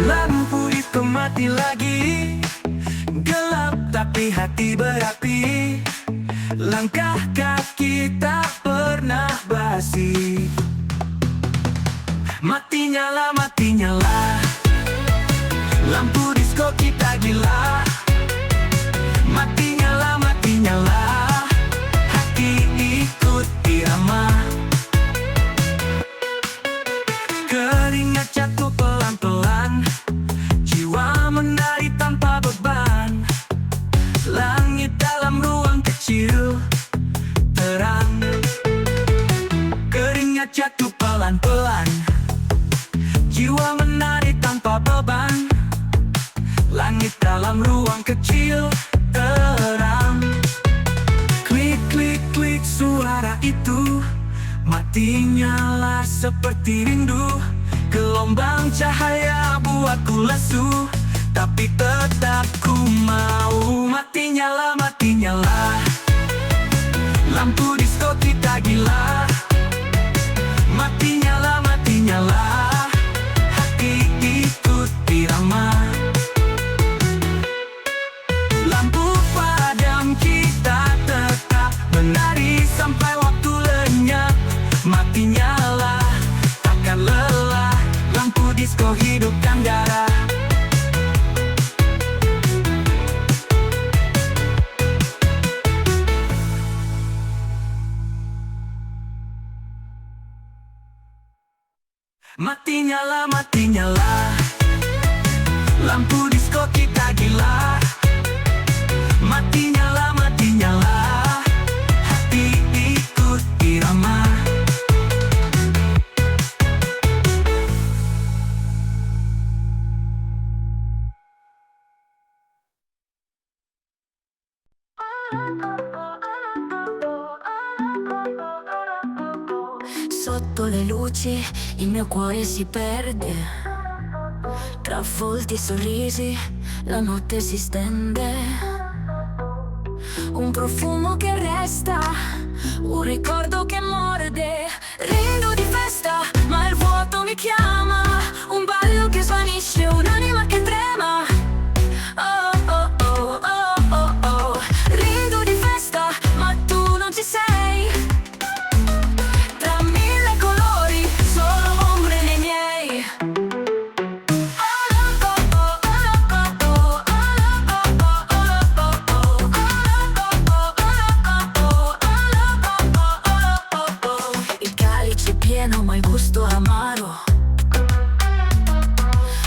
Lampu itu mati lagi, gelap tapi hati berapi. Langkah kaki tak pernah basi. Mati nyala, lampu disco kita gila. Mati nyala, hati ikut irama. Keringat jatuh pelan-pelan, jiwa menari tanpa beban. Langit dalam ruang kecil terang. Keringat jatuh pelan-pelan, jiwa menari tanpa beban. Langit dalam ruang kecil terang. Klik, klik, klik suara itu mati nyala seperti rindu. Gelombang cahaya buatku lesu, tapi tetap ku mau. Mati nyala, lampu disco kita gila. Mati nyala, hati ikut irama. Lampu padam kita tetap menari sampai waktu lenyap. Mati nyala, takkan lelah, lampu disco hidupkan darah. Mati nyala, lampu disco kita gila. Mati nyala, hati ikut irama. Sotto le luci il mio cuore si perde, tra volti e sorrisi la notte si stende. Un profumo che resta, un ricordo che morde. Rido di festa, ma il vuoto mi chiama. Un ballo che svanisce, un'anima che trema. Oh, oh, oh, oh, oh, oh. Rido di festa, ma tu non ci sei. Tra mille colori, solo ombre nei miei. Il calice è pieno ma il gusto amaro.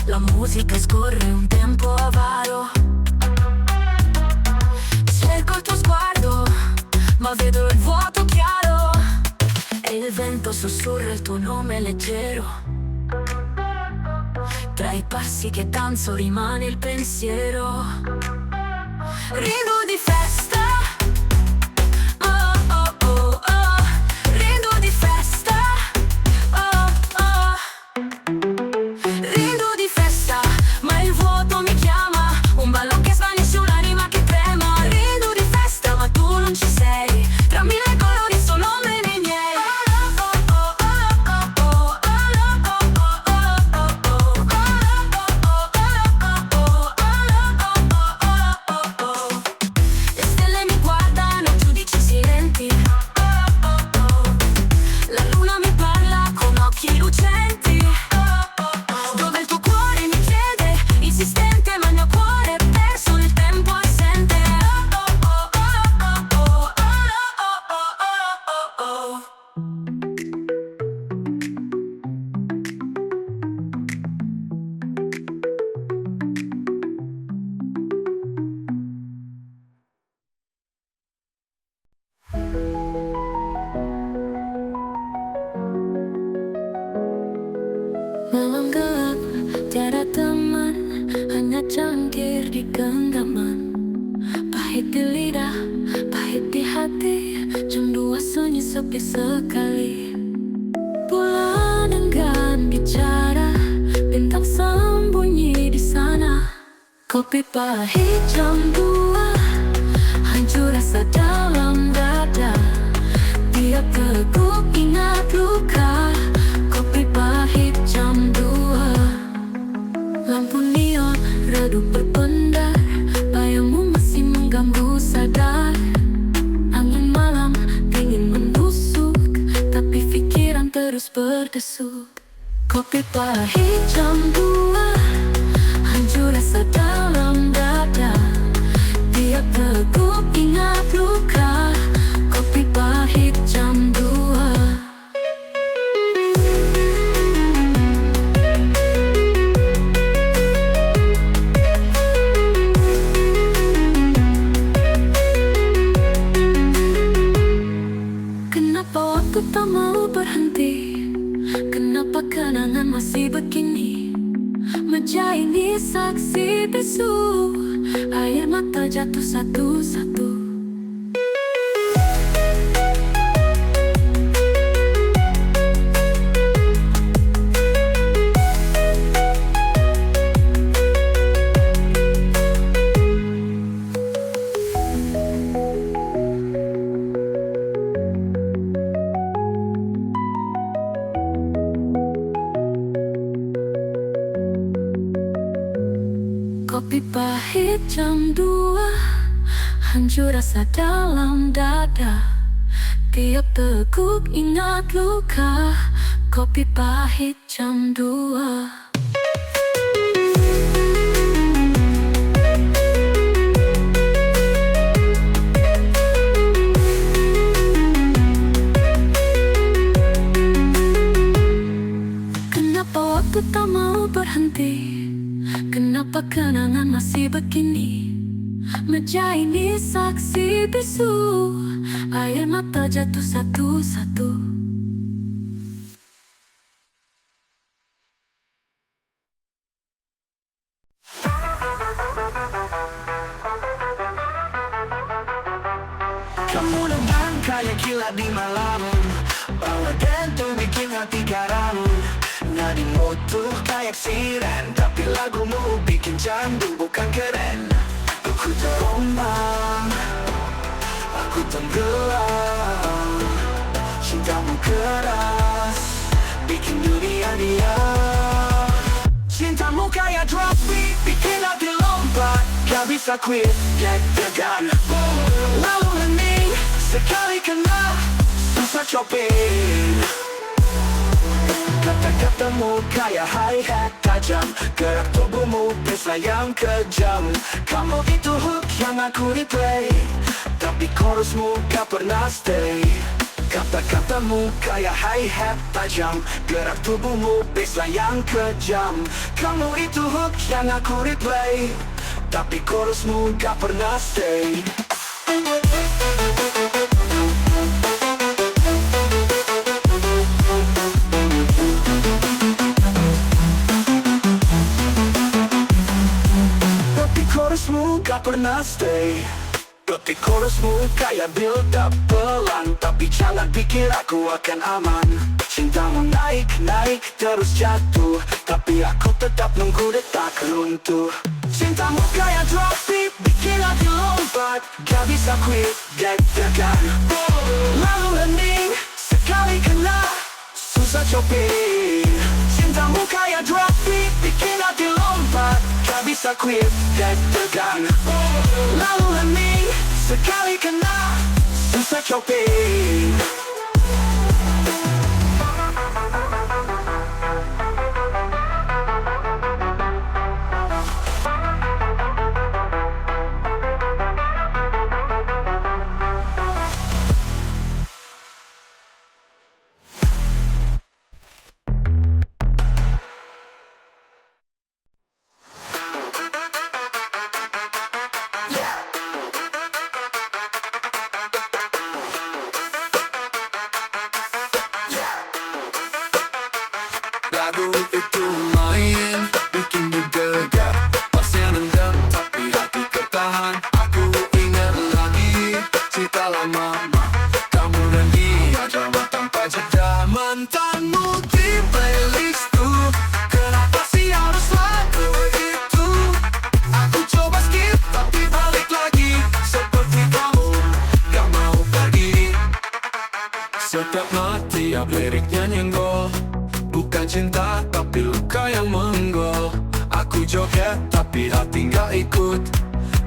La musica scorre un tempo avaro. Cerco il tuo sguardo, ma vedo il vuoto chiaro. E il vento sussurra il tuo nome leggero. Tra i passi che danzo rimane il pensiero. Rido di festa. Oh, oh, oh, oh. Rido di festa. Oh, oh. Rido di festa, ma il vuoto mi chiama. Un ballo che svanisce, un'anima che trema. Rido di festa, ma tu non ci sei. Tra mille colori sono ombre nei miei. Le stelle mi guardano, giudici silenti. La luna mi parla con occhi lucenti. Dove il tuo cuore mi chiede, insistente, ma il mio cuore è perso nel tempo assente. Malam gelap, tiada teman, hanya cangkir di genggaman. Pahit di lidah, pahit di hati. Jam 2 sunyi sepi sekali. Bulan enggan bicara, bintang sembunyi di sana. Kopi pahit jam 2, hancur rasa dalam dada. Tiap teguk ingat luka. Kopi pahit jam 2, lampu berdesu. Kopi pahit jam 2, hancur rasa dalam dada. Tiap teguk ingat luka. Kopi pahit jam 2. Kenapa waktu tak mau berhenti? Kenapa kenangan masih begini? Meja ini saksi bisu, air mata jatuh satu-satu. Kopi pahit jam 2, hancur rasa dalam dada. Tiap teguk ingat luka. Kopi pahit jam 2. Kenapa waktu tak mau berhenti? Kenapa kenangan masih begini? Meja ini saksi bisu, air mata jatuh satu-satu. Kamu nendang kayak kilat di malam, bawa dentu bikin hati garam. Nadimu tuh kayak siren, tapi lagumu bikin candu bukan keren. Aku terombang, aku tenggelam. Cintamu keras, bikin dunia diam. Cintamu kayak drop beat, bikin hati lompat. Gak bisa quit, deg-degan. Lalu hening, sekali kena, susah coping. Kata-katamu kayak hi-hat tajam, gerak tubuhmu pesta yang kejam. Kamu itu hook yang aku replay, tapi chorusmu gak pernah stay. Kata-katamu kayak hi-hat tajam, gerak tubuhmu pesta yang kejam. Kamu itu hook yang aku replay, tapi chorusmu gak pernah stay. Chorusmu gak pernah stay. Detik chorusmu kayak build up pelan, tapi jangan pikir aku akan aman. Cintamu naik-naik terus jatuh, tapi aku tetap nunggu detak runtuh. Cintamu kayak drop beat, bikin hati lompat. Gak bisa quit, deg-degan. Lalu hening, sekali kena, susah coping. Cintamu kayak drop beat, bikin hati lompat. Gak bisa quit, deg-degan. Lalu hening, sekali kena, susah coping. Lagu itu main, bikin bergegar. Pasnya nendang, tapi hati ketahan. Aku ingat lagi cerita lama. Kamu dan dia drama tanpa jeda. Mantanmu di playlistku, kenapa sih harus lagu itu? Aku coba skip, tapi balik lagi. Seperti kamu, gak mau pergi. Setiap mati, tiap liriknya nyenggol. Bukan cinta, tapi luka yang menggol. Aku joget, tapi hati gak ikut.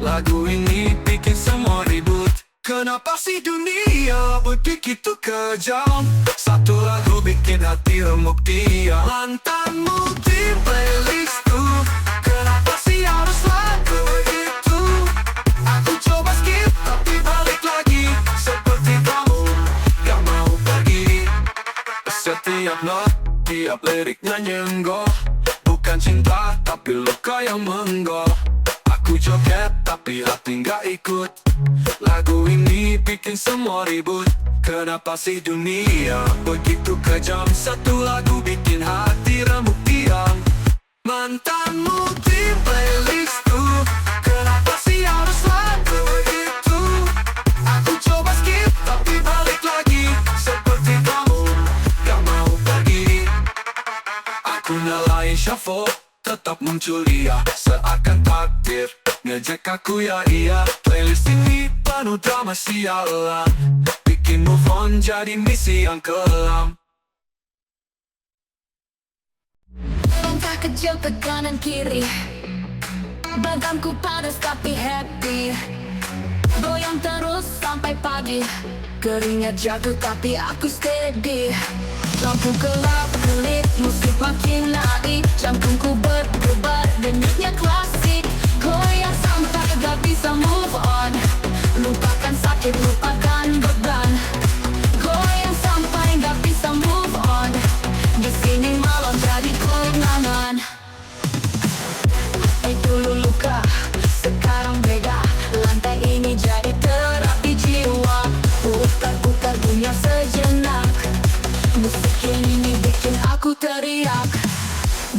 Lagu ini bikin semua ribut. Kenapa sih dunia begitu kejam? Satu lagu bikin hati remuk diam. Mantanmu di playlistku, kenapa sih harus lagu itu? Aku coba skip tapi balik lagi. Seperti kamu gak mau pergi. Setiap not, tiap liriknya nyenggol. Bukan cinta tapi luka yang menggol. Aku joget tapi hati gak ikut. Lagu ini bikin semua ribut. Kenapa sih dunia begitu kejam? Satu lagu bikin hati remuk diam. Mantanmu di playlistku, kenapa sih harus lagu itu? Aku coba skip tapi balik lagi. Seperti kamu gak mau pergi. Aku nyalain shuffle, tetap muncul dia. Seakan takdir ngejek aku ya iya. Playlist ini penuh drama sialan. Bikin move on jadi misi yang kelam. Langkah kecil ke kanan kiri, badanku panas tapi happy. Goyang terus sampai pagi, keringat jatuh tapi aku steady. Lampu gelap gelip, musik makin naik. Jantungku berdebar, denyutnya klasik. Goyang sampai gak bisa move on. Lupakan sakit, lupakan beban. Goyang sampai gak bisa move on. Di sini malam jadi kenangan. Dulu luka, sekarang beda. Lantai ini jadi terapi jiwa. Putar-putar dunia sejenak. Musik ini bikin aku teriak.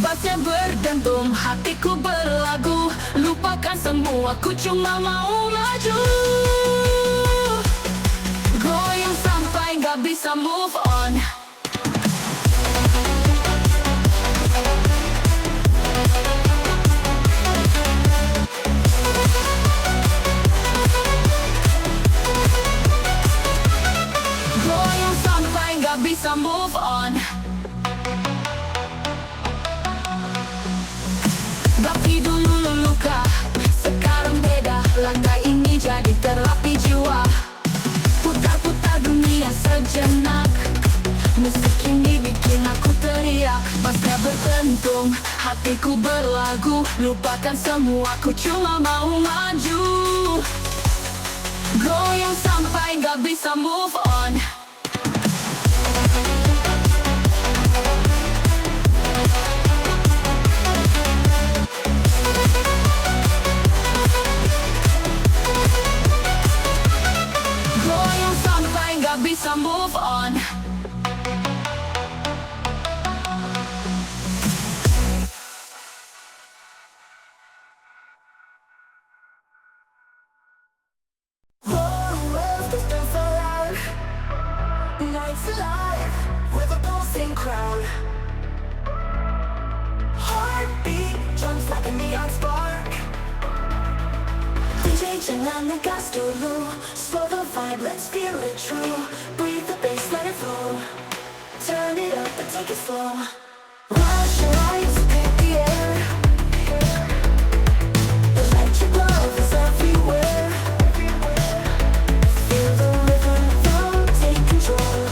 Bassnya berdentum, hatiku berlagu. Lupakan semua, ku cuma mau maju. Goyang sampai gak bisa move on. Goyang sampai gak bisa move on. Tapi dulu luka, sekarang beda. Lantai ini jadi terapi jiwa. Putar-putar dunia sejenak. Musik ini bikin aku teriak. Bassnya berdentum, hatiku berlagu. Lupakan semua, ku cuma mau maju. Goyang sampai gak bisa move on. Goyang sampai gak bisa move on. Nights alive with a pulsing crowd. Heartbeat jumps like a neon spark. DJ jangan ngegas dulu. Slow the vibe, let's feel it true. Breathe the bass, let it flow. Turn it up and take it slow. Rush your lights, pick the air. Electric love is everywhere. Feel the rhythm, take control.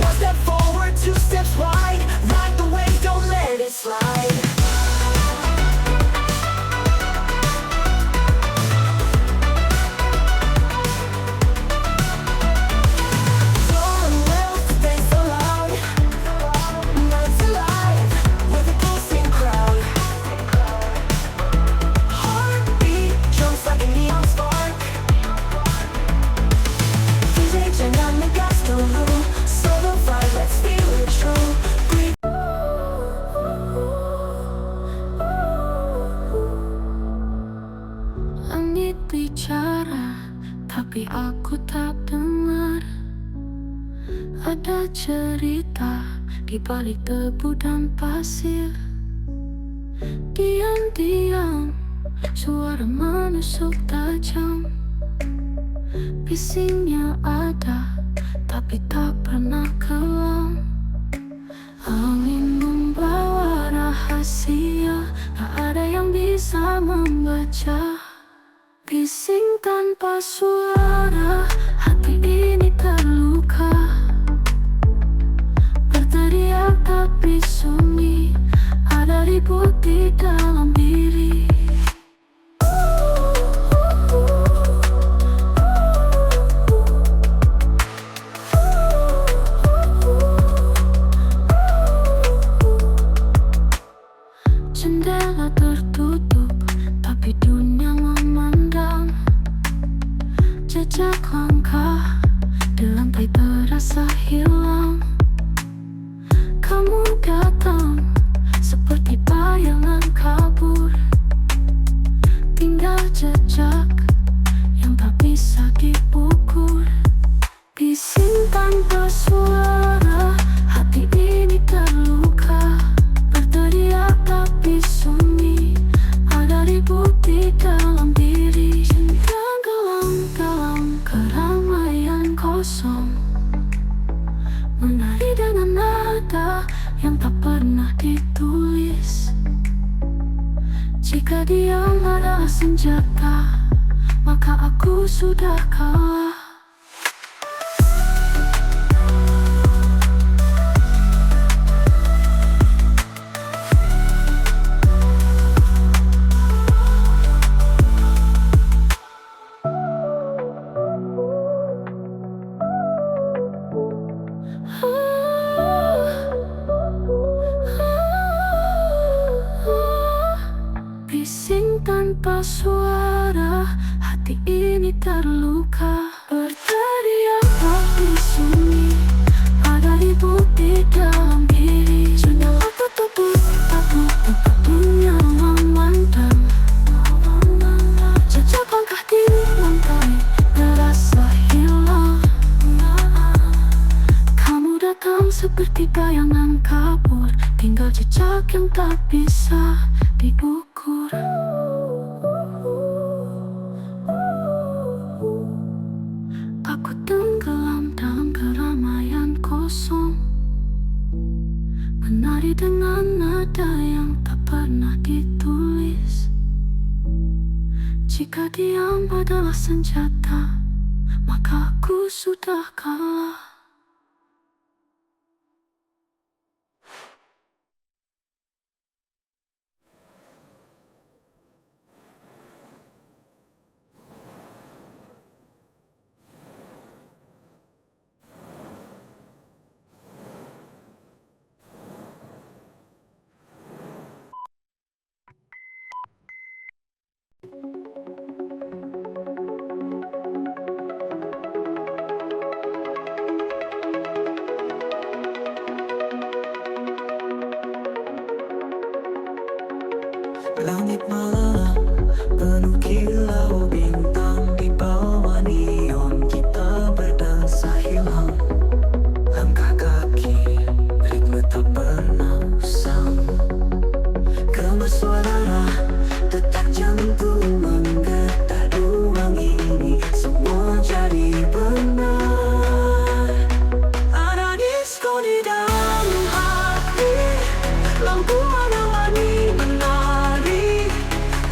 One step forward, two steps wide. Ride the wave, don't let it slide. Going well, stay so loud. Nights alive with a pulsing crowd. Heartbeat jumps like a neon spark. DJ jangan ngegas dulu. Slow the vibe, let's feel it true. Breathe. Langit bicara, tapi aku tak dengar. Ada cerita di balik debu dan pasir. Diam-diam, suara menusuk tajam. Bisingnya ada, tapi tak pernah kelam. Angin membawa rahasia, tak ada yang bisa membaca. Bising tanpa terasa hilang. Kamu datang seperti bayangan kabur, tinggal jejak yang tak bisa diukur. Bising tanpa suara, hati ini terluka. Berteriak tapi sunyi, ada ribut di dalam diri. Cinta gelam dalam keramaian kosong, menari dengan nada yang tak pernah ditulis. Jika diam adalah senjata, maka aku sudah kalah. Bising tanpa suara, hati ini terluka. Berteriak tapi sunyi, ada ribut di dalam diri. Jendela tertutup, aku tak punya memandang. Jejak langkah di lantai terasa hilang. Kamu datang seperti bayangan kabur, tinggal jejak yang tak bisa diukur. Aku tenggelam dalam keramaian kosong, menari dengan nada yang tak pernah ditulis. Jika diam adalah senjata, maka aku sudah kalah. Langit malam penuh kilau bintang, di bawah neon kita berdansa hilang. Langkah kaki, ritme tak pernah usang. Gemas suara, detak jantung menggetar. Ruang ini semua jadi benar. Ada disko di dalam hati, lampu warna-warni menari.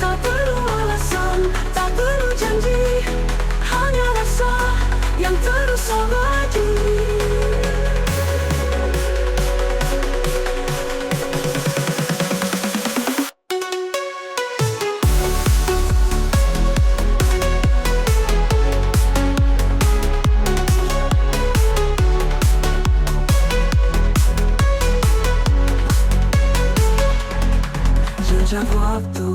Tak perlu alasan, tak perlu janji, hanya rasa yang terus abadi. Jejak waktu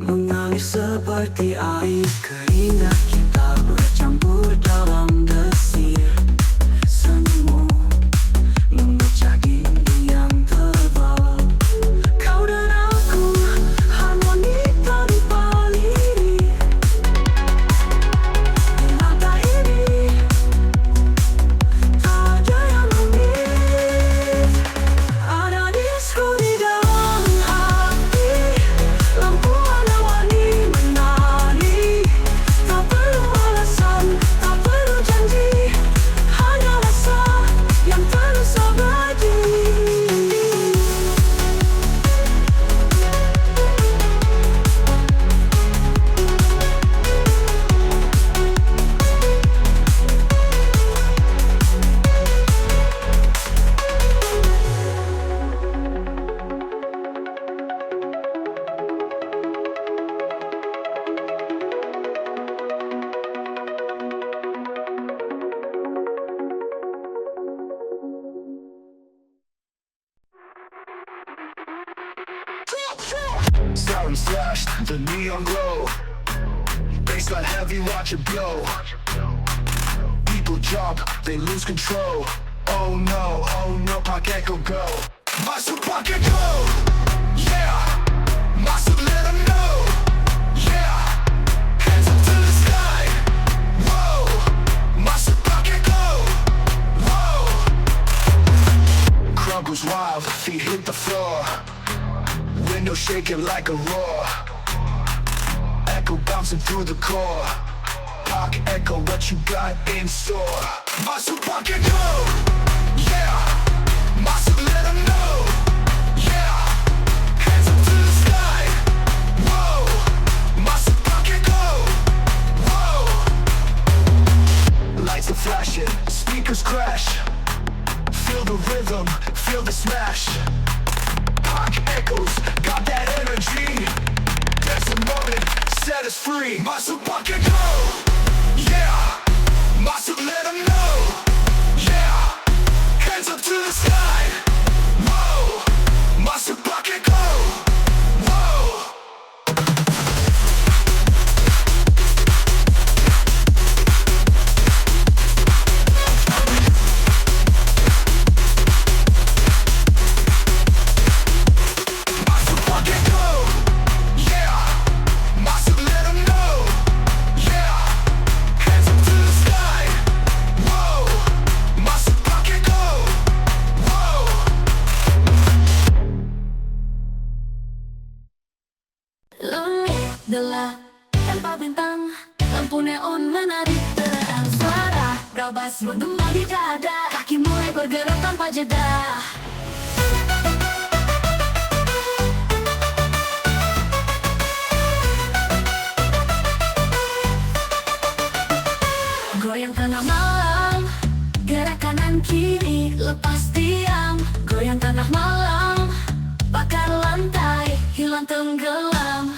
mengalir seperti air, keringat kita bercampur dalam desir. Senyummu memecah dinding yang tebal. Kau dan aku harmoni tanpa lirik. Di lantai ini tak ada yang rumit. Ada disko di dalam hati, lampu warna-warni menari. Tak perlu alasan, tak perlu janji, hanya rasa yang terus abadi. Siren flashed, the neon glow. Baseline heavy, watch it blow. Beat people jump, they lose control. Oh no, pakai go. Masuk pakai go, yeah. Masuk let 'em know, yeah. Hands up to the sky, whoa. Masuk pakai go, whoa. Crowd goes wild, feet hit the floor. Window shaking like a roar. Echo bouncing through the core. Pocket echo, what you got in store? Masuk pakai go, yeah. Masuk let 'em know, yeah. Hands up to the sky, whoa. Masuk pakai go, whoa. Lights are flashing, speakers crash. Feel the rhythm, feel the smash. Pocket echoes, got that energy. Dance a moment, set us free. Masuk pakai go, yeah. Masuk let 'em know, yeah. Hands up to the sky, whoa. Masuk pakai go, whoa. Masuk pakai go, yeah. Masuk let 'em know, yeah. Hands up to the sky, whoa. Masuk pakai go, whoa. Langit gelap tanpa bintang, lampu neon menarik terang. Suara berabas menggema di dada, kaki mulai bergerak tanpa jeda. Goyang tengah malam, gerak kanan kiri, lepas diam. Goyang tengah malam, bakar lantai, hilang tenggelam.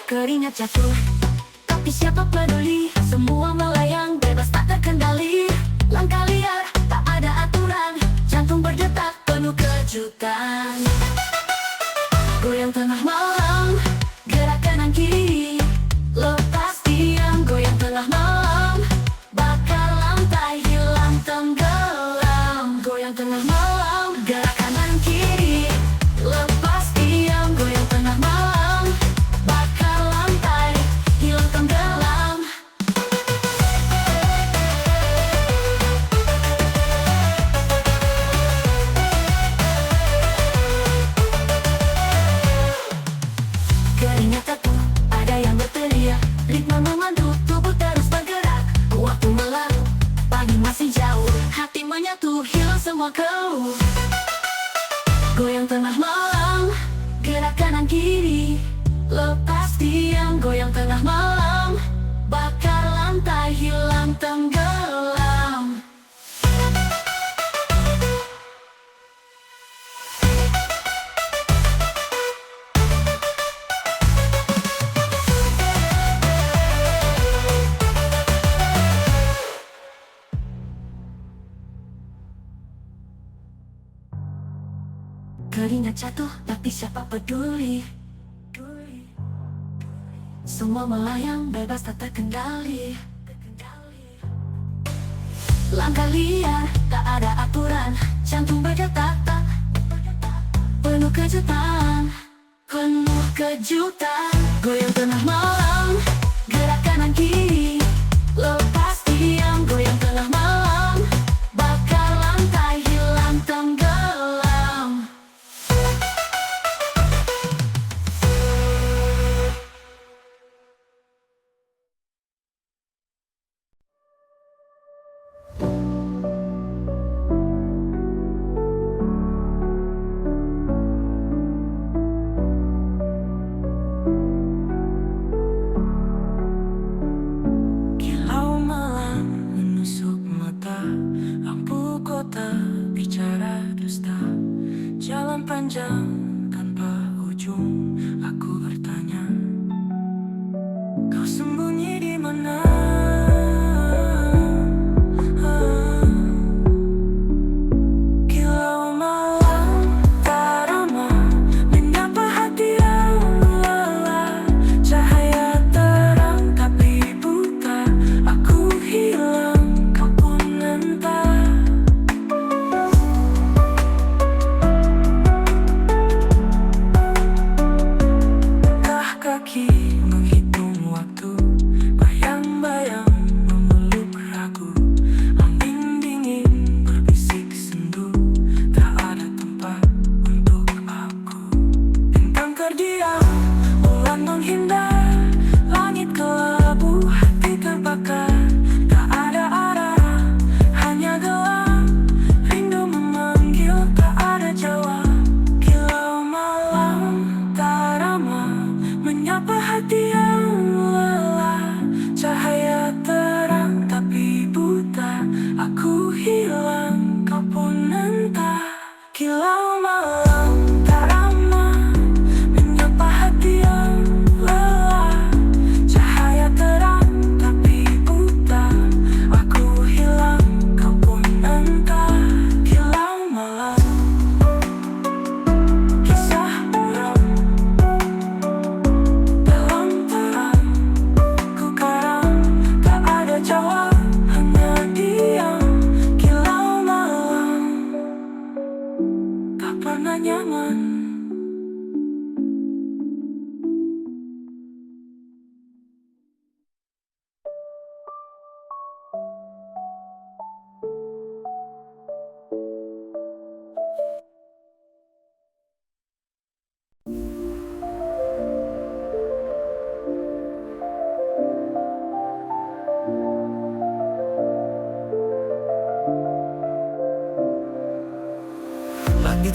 Keringat jatuh, tapi siapa peduli? Semua melayang, bebas tak terkendali. Langkah liar, tak ada aturan. Jantung berdetak, penuh kejutan. Goyang tengah malam, gerak kanan kiri, lepas diam. Goyang tengah malam, bakar lantai, hilang tenggelam. Goyang tengah malam, gerak kanan kiri, lepas diam. Goyang tengah malam, bakar lantai, hilang tenggelam. Keringat jatuh, ada yang berteriak. Ritme memandu, tubuh terus bergerak. Waktu berlalu, pagi masih jauh. Hati menyatu, hilang semua keluh. Goyang tengah malam, gerak kanan kiri, lepas diam. Goyang tengah malam, bakar lantai, hilang tenggelam. Keringat jatuh, tapi siapa peduli? Semua melayang, bebas tak terkendali. Langkah liar, tak ada aturan. Jantung berdetak, penuh kejutan, penuh kejutan. Goyang tengah malam, gerak kanan kiri, lepas diam. Goyang tengah malam, bakar lantai, hilang tenggelam.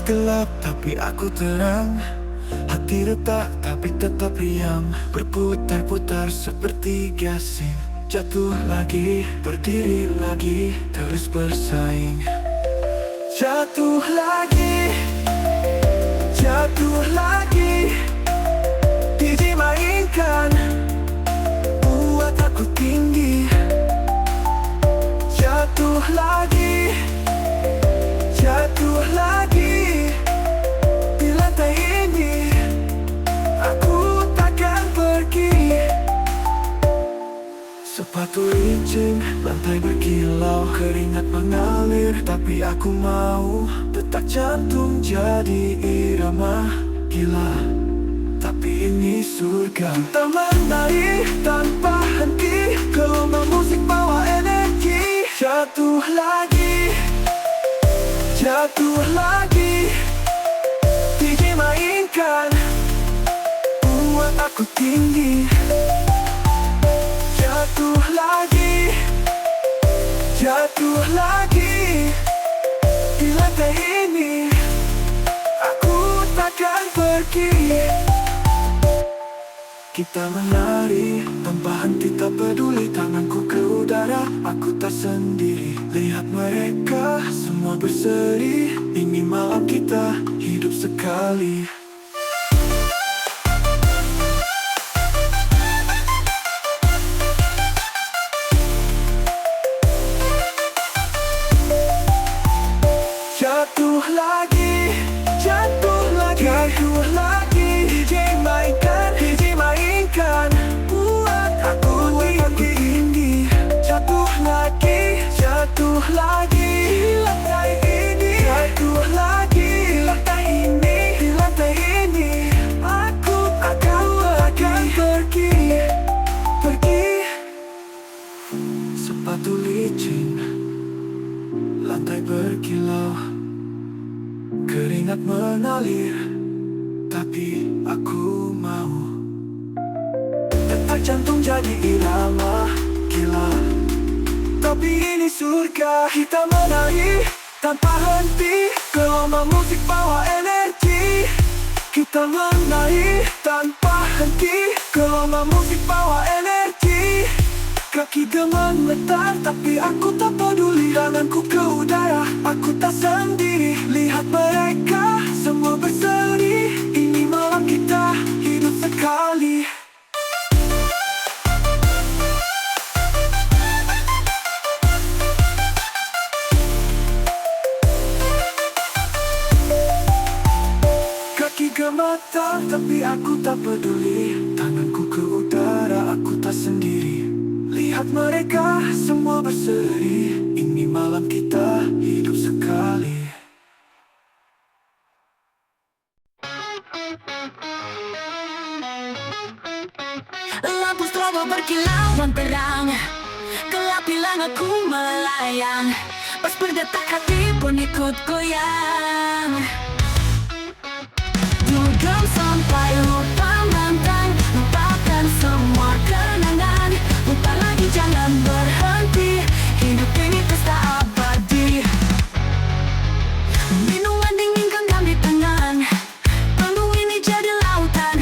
gelap tapi aku terang, hati retak tapi tetap riang, berputar-putar seperti gasing. Jatuh lagi, berdiri lagi, terus bersaing. Jatuh lagi, jatuh lagi, dimainkan, buat aku tinggi. Jatuh lagi, jatuh lagi, di lantai ini aku takkan pergi. Sepatu licin, lantai berkilau, keringat mengalir, tapi aku mau. Detak jantung jadi irama gila, tapi ini surga. Kita menari tanpa henti, gelombang musik bawa energi. Jatuh lagi, jatuh lagi, DJ mainkan, buat aku tinggi. Jatuh lagi, jatuh lagi, di lantai ini aku takkan pergi. Kita menari tanpa henti, tak peduli tanganku ke udara, aku tak sendiri. Lihat mereka semua berseri, ini malam kita hidup sekali. Jatuh lagi, jatuh lagi, jatuh lagi, DJ mainkan, buat aku tinggi. Jatuh lagi, jatuh lagi, di lantai ini. Jatuh lagi, di lantai ini, di lantai ini aku akan pergi, pergi. Sepatu licin, lantai berkilau, keringat mengalir, tapi aku mau. Detak jantung jadi irama gila, tapi ini surga. Kita menari tanpa henti, gelombang musik bawa energi. Kita menari tanpa henti, gelombang musik bawa energi. Kaki gemetar tapi aku tak peduli, tanganku ke udara, aku tak sendiri. Lihat mereka semua berseri, ini malam kita hidup sekali. Kaki gemetar tapi aku tak peduli, tanganku ke udara, aku tak sendiri. Lihat mereka semua berseri, ini malam kita hidup sekali. Lampu strobo berkilau dan terang, gelap hilang aku melayang, pas berdetak hati pun ikut goyang. Dugem sampai lupa mantan, lupakan semua kenangan. Lupa lagi jangan berhenti, hidup ini pesta abadi. Minuman dingin genggam di tangan, panggung ini jadi lautan,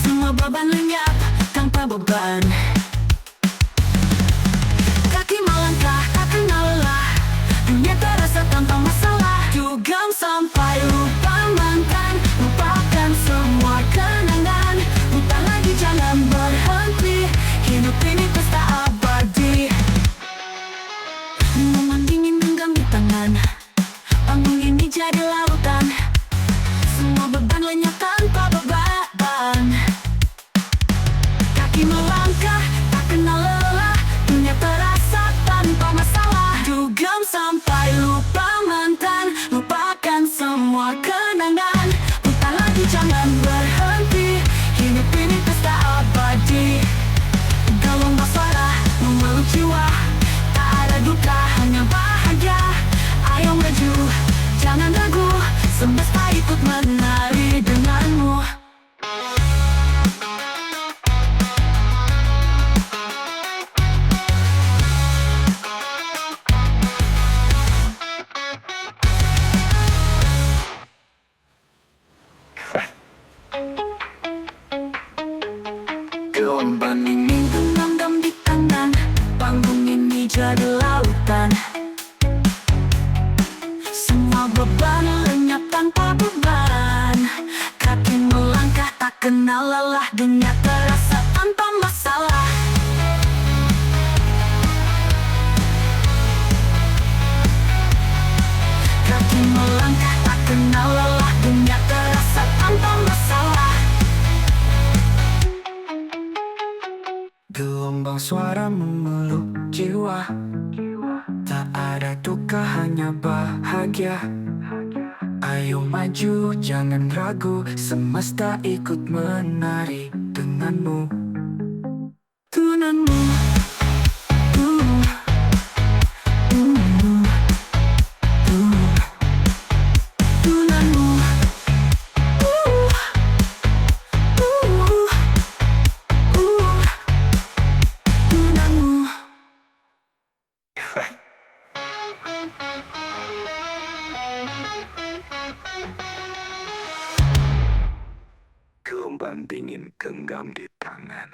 semua beban lenyap tanpa beban. Kaki melangkah tak kenal lelah, dunia terasa tanpa masalah. Dugem sampai lupa mantan, lupakan semua kenangan. Lupa lagi jangan berhenti, hidup ini pesta abadi. Minuman dingin genggam di tangan, panggung ini jadi lautan, semua beban lenyap tanpa beban. Kaki melangkah Gelombang ini mengambang di tangan, panggung ini jadi lautan. Semua beban lenyap tanpa beban. Kaki melangkah tak kenal lelah, dunia terasa tanpa masalah. Kaki melangkah tak kenal lelah, dunia terasa tanpa masalah. Gelombang suara memeluk jiwa, tak ada duka hanya bahagia. Ayo maju jangan ragu, semesta ikut menari denganmu. Denganmu. Denganmu. Denganmu. Gelombang dingin genggam di tangan.